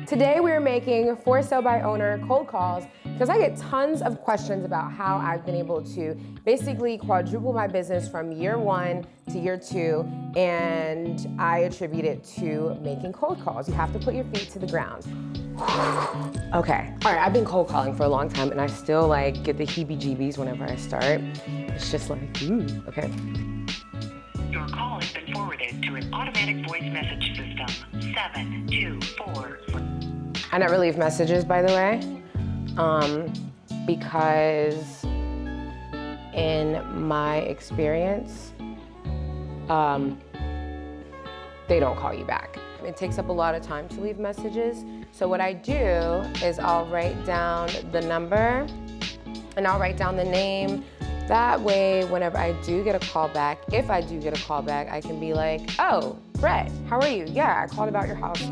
Today we're making for sale by owner cold calls because I get tons of questions about how I've been able to basically quadruple my business from year 1 to year 2, and I attribute it to making cold calls. You have to put your feet to the ground. Okay, all right, I've been cold calling for a long time and I still get the heebie-jeebies whenever I start. It's just ooh, okay. Your call has been forwarded to an automatic voice message system. 724. I never leave messages, by the way, because in my experience, they don't call you back. It takes up a lot of time to leave messages. So what I do is I'll write down the number and I'll write down the name. That way, whenever I do get a call back, if I do get a call back, I can be like, oh, Brett, how are you? Yeah, I called about your house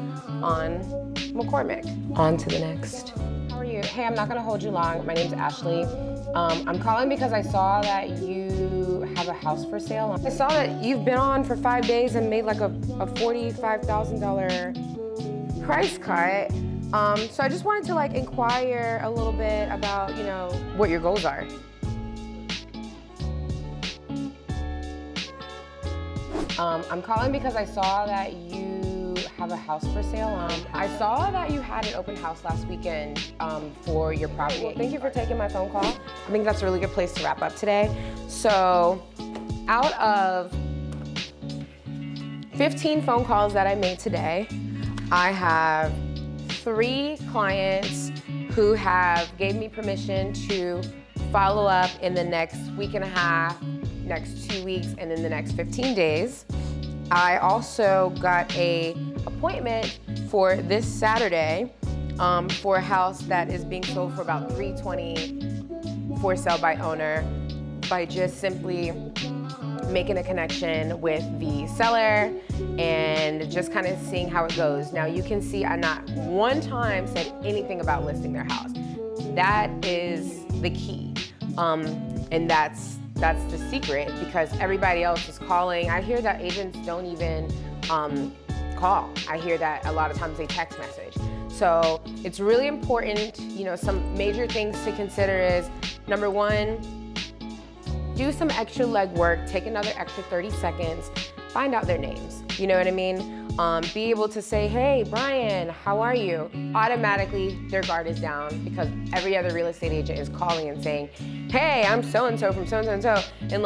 on McCormick. On to the next. How are you? Hey, I'm not gonna hold you long. My name's Ashley. I'm calling because I saw that you have a house for sale. I saw that you've been on for 5 days and made like a $45,000 price cut. So I just wanted to inquire a little bit about, what your goals are. I'm calling because I saw that you have a house for sale. I saw that you had an open house last weekend for your property. Well, thank you for taking my phone call. I think that's a really good place to wrap up today. So, out of 15 phone calls that I made today, I have 3 clients who have gave me permission to follow up in the next week and a half, next 2 weeks, and in the next 15 days. I also got an appointment for this Saturday for a house that is being sold for about $320 for sale by owner, by just simply making a connection with the seller and just kind of seeing how it goes. Now you can see I not one time said anything about listing their house. That is the key, and that's the secret, because everybody else is calling. I hear that agents don't even call. I hear that a lot of times they text message. So it's really important, some major things to consider is, number 1, do some extra legwork, take another extra 30 seconds, find out their names, you know what I mean? Be able to say, hey, Brian, how are you? Automatically, their guard is down because every other real estate agent is calling and saying, hey, I'm so-and-so from so-and-so, and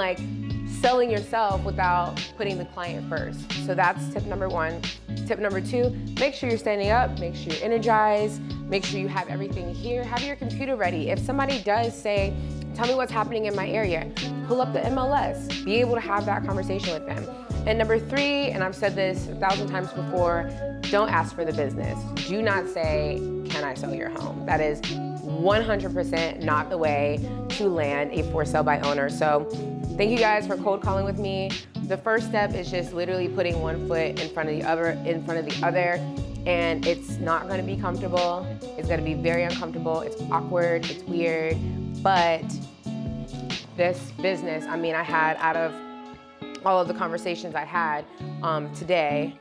selling yourself without putting the client first. So that's tip number 1. Tip number 2, make sure you're standing up, make sure you're energized, make sure you have everything here, have your computer ready. If somebody does say, tell me what's happening in my area, pull up the MLS, be able to have that conversation with them. And number 3, and I've said this 1,000 times before, don't ask for the business. Do not say, can I sell your home? That is 100% not the way to land a for sale by owner. So thank you guys for cold calling with me. The first step is just literally putting one foot in front of the other, and it's not gonna be comfortable. It's gonna be very uncomfortable. It's awkward, it's weird, but this business, I had, out of all of the conversations I had today,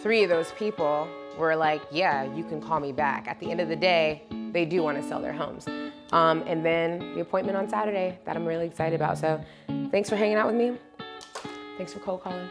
3 of those people were like, yeah, you can call me back. At the end of the day, they do want to sell their homes. And then the appointment on Saturday that I'm really excited about. So thanks for hanging out with me. Thanks for cold calling.